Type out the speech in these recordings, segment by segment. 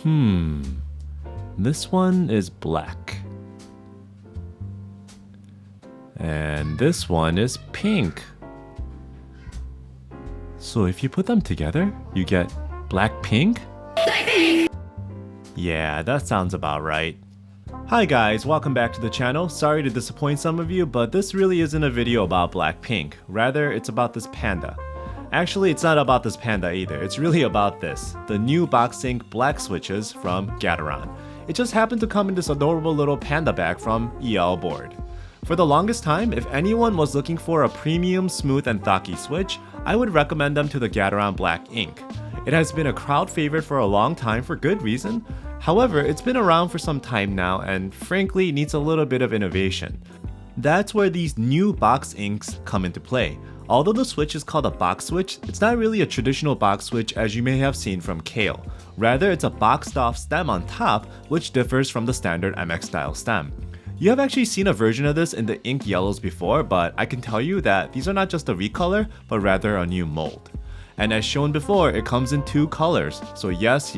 This one is black. And this one is pink. So if you put them together, you get black pink? Yeah, that sounds about right. Hi guys, welcome back to the channel. Sorry to disappoint some of you, but this really isn't a video about Blackpink. Rather, it's about this panda. Actually, it's not about this panda either. It's really about this, the new Ink Black switches from Gateron. It just happened to come in this adorable little panda bag from EL Board. For the longest time, if anyone was looking for a premium, smooth, and thocky switch, I would recommend them to the Gateron Black Ink. It has been a crowd favorite for a long time for good reason. However, it's been around for some time now and frankly needs a little bit of innovation. That's where these new box inks come into play. Although the switch is called a box switch, it's not really a traditional box switch as you may have seen from Kale. Rather, it's a boxed off stem on top, which differs from the standard MX style stem. You have actually seen a version of this in the ink yellows before, but I can tell you that these are not just a recolor, but rather a new mold. And as shown before, it comes in two colors. So yes,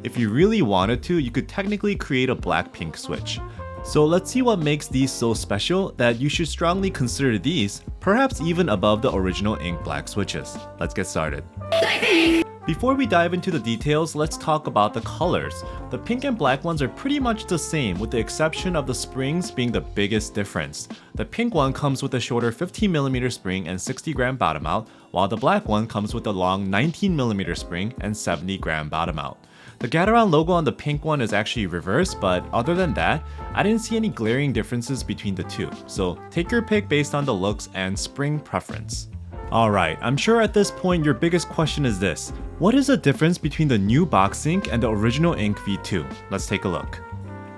if you really wanted to, you could technically create a black-pink switch. So let's see what makes these so special that you should strongly consider these, perhaps even above the original Ink Black switches. Let's get started. Before we dive into the details, let's talk about the colors. The pink and black ones are pretty much the same with the exception of the springs being the biggest difference. The pink one comes with a shorter 15mm spring and 60g bottom out, while the black one comes with a long 19mm spring and 70g bottom out. The Gateron logo on the pink one is actually reversed, but other than that, I didn't see any glaring differences between the two, so take your pick based on the looks and spring preference. Alright, I'm sure at this point your biggest question is this: what is the difference between the new box ink and the original Ink V2? Let's take a look.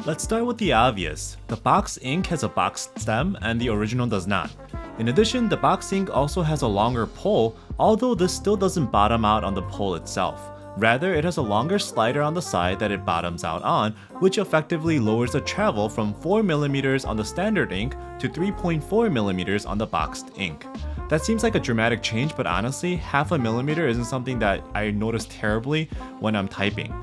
Let's start with the obvious. The box ink has a boxed stem and the original does not. In addition, the box ink also has a longer pole, although this still doesn't bottom out on the pole itself. Rather, it has a longer slider on the side that it bottoms out on, which effectively lowers the travel from 4mm on the standard ink to 3.4mm on the boxed ink. That seems like a dramatic change, but honestly, half a millimeter isn't something that I notice terribly when I'm typing.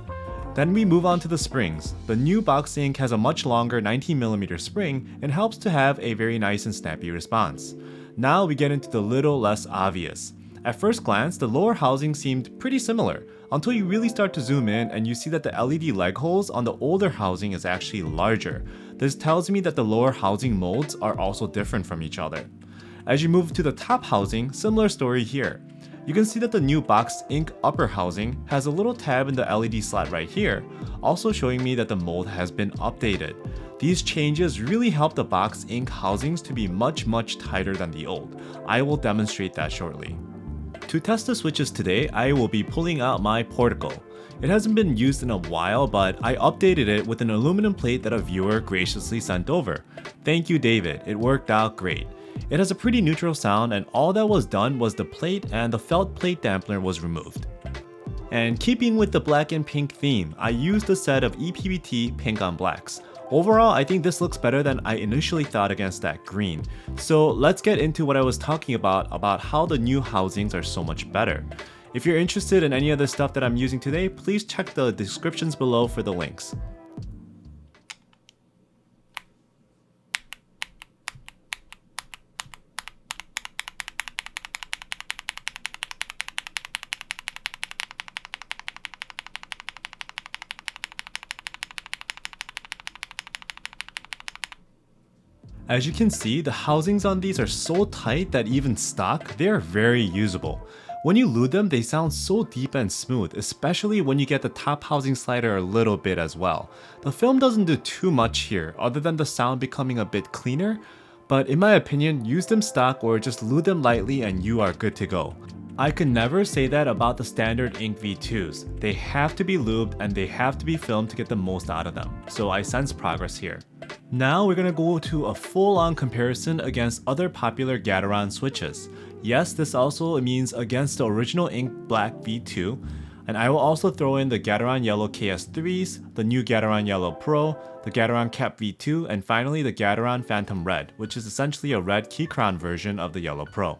Then we move on to the springs. The new box ink has a much longer 19mm spring and helps to have a very nice and snappy response. Now we get into the little less obvious. At first glance, the lower housing seemed pretty similar, until you really start to zoom in and you see that the LED leg holes on the older housing is actually larger. This tells me that the lower housing molds are also different from each other. As you move to the top housing, similar story here. You can see that the new boxed ink upper housing has a little tab in the LED slot right here, also showing me that the mold has been updated. These changes really help the boxed ink housings to be much tighter than the old. I will demonstrate that shortly. To test the switches today, I will be pulling out my Portico. It hasn't been used in a while, but I updated it with an aluminum plate that a viewer graciously sent over. Thank you, David, it worked out great. It has a pretty neutral sound, and all that was done was the plate and the felt plate dampener was removed. And keeping with the black and pink theme, I used a set of EPBT pink on blacks. Overall, I think this looks better than I initially thought against that green. So let's get into what I was talking about how the new housings are so much better. If you're interested in any of the stuff that I'm using today, please check the descriptions below for the links. As you can see, the housings on these are so tight that even stock, they are very usable. When you lube them, they sound so deep and smooth, especially when you get the top housing slider a little bit as well. The film doesn't do too much here, other than the sound becoming a bit cleaner, but in my opinion, use them stock or just lube them lightly and you are good to go. I could never say that about the standard Ink V2s. They have to be lubed and they have to be filmed to get the most out of them, so I sense progress here. Now we're gonna go to a full-on comparison against other popular Gateron switches. Yes, this also means against the original Ink Black V2, and I will also throw in the Gateron Yellow KS3s, the new Gateron Yellow Pro, the Gateron Cap V2, and finally the Gateron Phantom Red, which is essentially a red key crown version of the Yellow Pro.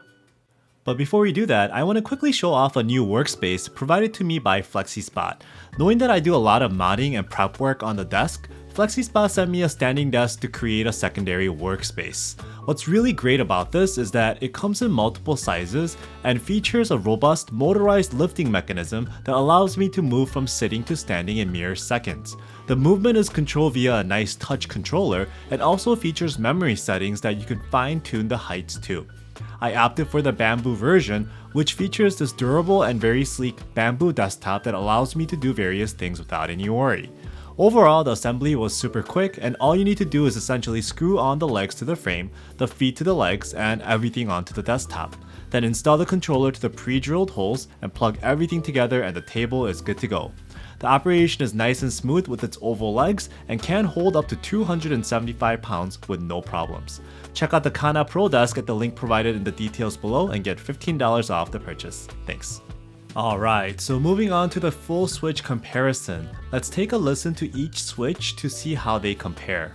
But before we do that, I want to quickly show off a new workspace provided to me by FlexiSpot. Knowing that I do a lot of modding and prep work on the desk, FlexiSpot sent me a standing desk to create a secondary workspace. What's really great about this is that it comes in multiple sizes and features a robust motorized lifting mechanism that allows me to move from sitting to standing in mere seconds. The movement is controlled via a nice touch controller and also features memory settings that you can fine-tune the heights to. I opted for the bamboo version, which features this durable and very sleek bamboo desktop that allows me to do various things without any worry. Overall, the assembly was super quick, and all you need to do is essentially screw on the legs to the frame, the feet to the legs, and everything onto the desktop. Then install the controller to the pre-drilled holes and plug everything together, and the table is good to go. The operation is nice and smooth with its oval legs and can hold up to 275 pounds with no problems. Check out the Kana Pro desk at the link provided in the details below and get $15 off the purchase. Thanks. Alright, so moving on to the full switch comparison. Let's take a listen to each switch to see how they compare.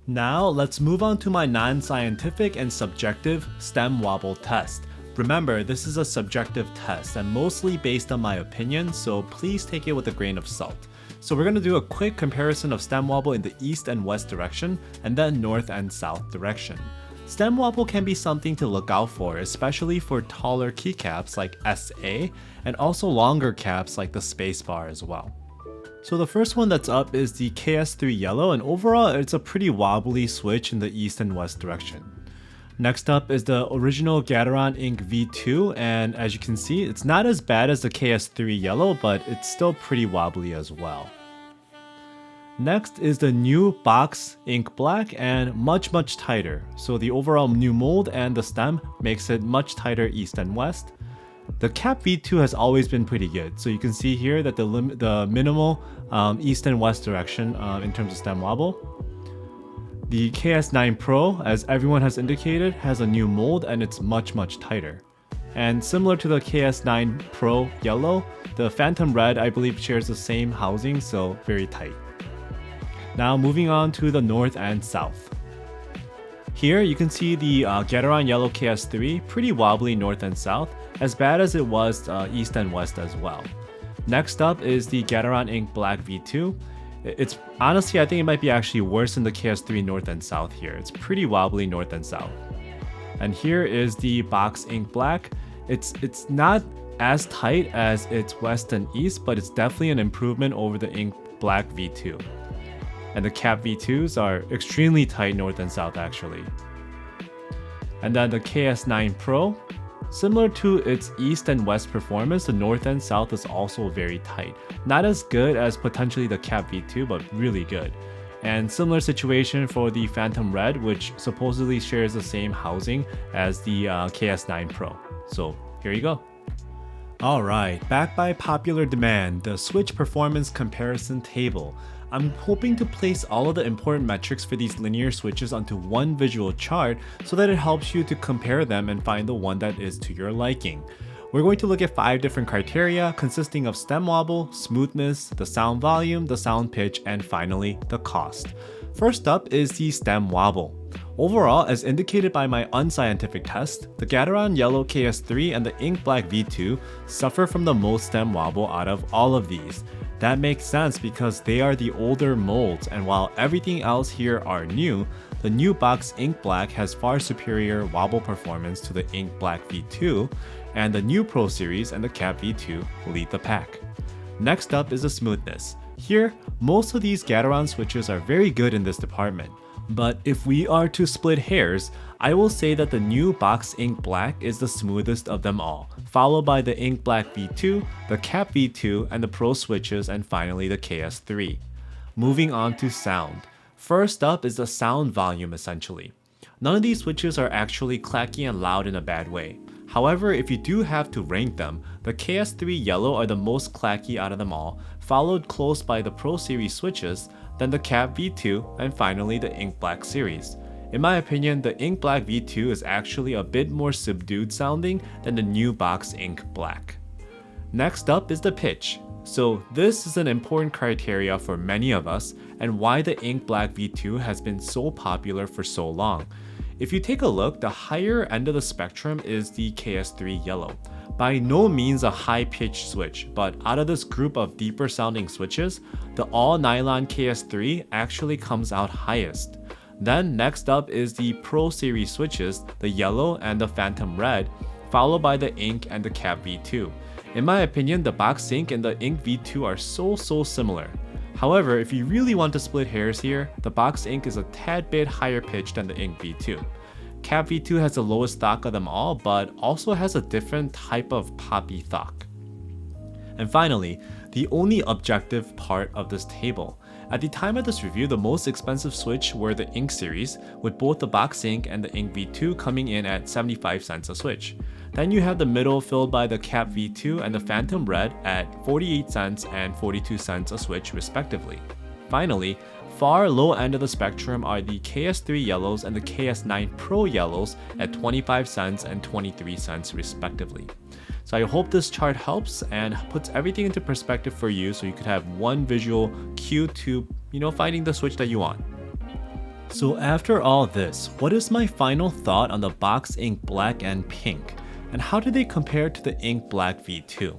Now let's move on to my non-scientific and subjective stem wobble test. Remember, this is a subjective test and mostly based on my opinion, so please take it with a grain of salt. So we're going to do a quick comparison of stem wobble in the east and west direction and then north and south direction. Stem wobble can be something to look out for, especially for taller keycaps like SA and also longer caps like the spacebar as well. So the first one that's up is the KS3 yellow, and overall it's a pretty wobbly switch in the east and west direction. Next up is the original Gateron Ink V2, and as you can see, it's not as bad as the KS3 yellow, but it's still pretty wobbly as well. Next is the new box Ink Black, and much tighter. So the overall new mold and the stem makes it much tighter east and west. The Cap V2 has always been pretty good, so you can see here that the minimal east and west direction in terms of stem wobble. The KS9 Pro, as everyone has indicated, has a new mold and it's much tighter. And similar to the KS9 Pro yellow, the Phantom Red I believe shares the same housing, so very tight. Now moving on to the north and south. Here you can see the Gateron Yellow KS3, pretty wobbly north and south, as bad as it was east and west as well. Next up is the Gateron Ink Black V2. It's honestly, I think it might be actually worse than the KS3 north and south here. It's pretty wobbly north and south. And here is the box Ink Black. It's not as tight as its west and east, but it's definitely an improvement over the Ink Black V2. And the Cap V2s are extremely tight north and south actually. And then the KS9 Pro, similar to its east and west performance, the north and south is also very tight. Not as good as potentially the Cap V2, but really good. And similar situation for the Phantom Red, which supposedly shares the same housing as the KS9 Pro. So here you go. Alright, back by popular demand, the Switch Performance Comparison Table. I'm hoping to place all of the important metrics for these linear switches onto one visual chart so that it helps you to compare them and find the one that is to your liking. We're going to look at 5 different criteria consisting of stem wobble, smoothness, the sound volume, the sound pitch, and finally the cost. First up is the stem wobble. Overall, as indicated by my unscientific test, the Gateron Yellow KS3 and the Ink Black V2 suffer from the most stem wobble out of all of these. That makes sense because they are the older molds, and while everything else here are new, the new box Ink Black has far superior wobble performance to the Ink Black V2, and the new Pro Series and the Cap V2 lead the pack. Next up is the smoothness. Here, most of these Gateron switches are very good in this department. But if we are to split hairs, I will say that the new Box Ink Black is the smoothest of them all, followed by the Ink Black V2, the Cap V2, and the Pro switches, and finally the KS3. Moving on to sound. First up is the sound volume essentially. None of these switches are actually clacky and loud in a bad way. However, if you do have to rank them, the KS3 Yellow are the most clacky out of them all, followed close by the Pro Series switches, then the Cap V2, and finally the Ink Black series. In my opinion, the Ink Black V2 is actually a bit more subdued sounding than the new Box Ink Black. Next up is the pitch. So this is an important criteria for many of us and why the Ink Black V2 has been so popular for so long. If you take a look, the higher end of the spectrum is the KS3 Yellow. By no means a high-pitched switch, but out of this group of deeper sounding switches, the all-nylon KS3 actually comes out highest. Then next up is the Pro Series switches, the Yellow and the Phantom Red, followed by the Ink and the Cap V2. In my opinion, the Box Ink and the Ink V2 are so similar. However, if you really want to split hairs here, the Box Ink is a tad bit higher pitched than the Ink V2. Cap V2 has the lowest Thoc of them all, but also has a different type of poppy Thoc. And finally, the only objective part of this table. At the time of this review, the most expensive switch were the Ink series, with both the Box Ink and the Ink V2 coming in at 75 cents a switch. Then you have the middle filled by the Cap V2 and the Phantom Red at 48 cents and 42 cents a switch respectively. Finally, far low end of the spectrum are the KS3 Yellows and the KS9 Pro Yellows at 25 cents and 23 cents respectively. So I hope this chart helps and puts everything into perspective for you so you could have one visual cue to, finding the switch that you want. So after all this, what is my final thought on the Box Ink Black and Pink? And how do they compare to the Ink Black V2?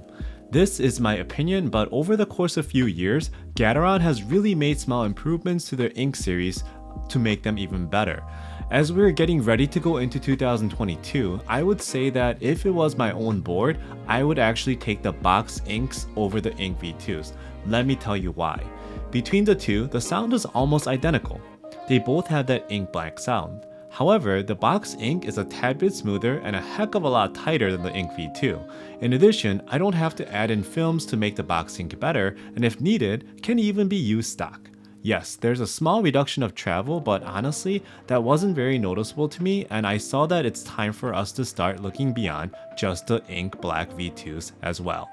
This is my opinion, but over the course of a few years, Gateron has really made small improvements to their Ink series to make them even better. As we're getting ready to go into 2022, I would say that if it was my own board, I would actually take the Box Inks over the Ink V2s. Let me tell you why. Between the two, the sound is almost identical. They both have that Ink Black sound. However, the Box Ink is a tad bit smoother and a heck of a lot tighter than the Ink V2. In addition, I don't have to add in films to make the Box Ink better, and if needed, can even be used stock. Yes, there's a small reduction of travel, but honestly, that wasn't very noticeable to me, and I saw that it's time for us to start looking beyond just the Ink Black V2s as well.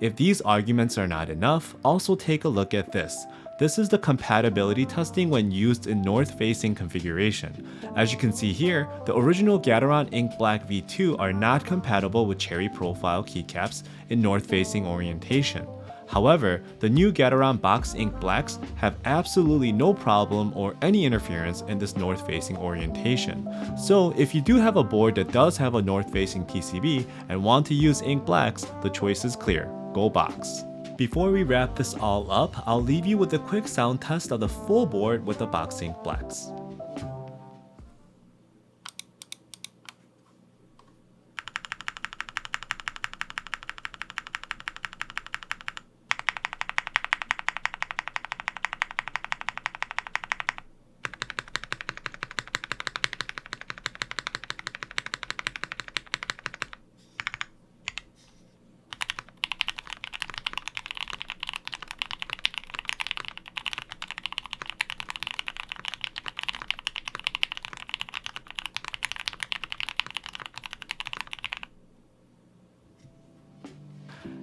If these arguments are not enough, also take a look at this. This is the compatibility testing when used in north-facing configuration. As you can see here, the original Gateron Ink Black V2 are not compatible with cherry profile keycaps in north-facing orientation. However, the new Gateron Box Ink Blacks have absolutely no problem or any interference in this north-facing orientation. So if you do have a board that does have a north-facing PCB and want to use Ink Blacks, the choice is clear. Go Box. Before we wrap this all up, I'll leave you with a quick sound test of the full board with the Box Ink Blacks.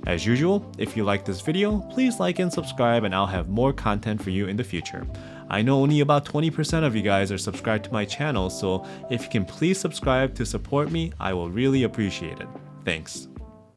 As usual, if you like this video, please like and subscribe and I'll have more content for you in the future. I know only about 20% of you guys are subscribed to my channel, so if you can please subscribe to support me, I will really appreciate it. Thanks.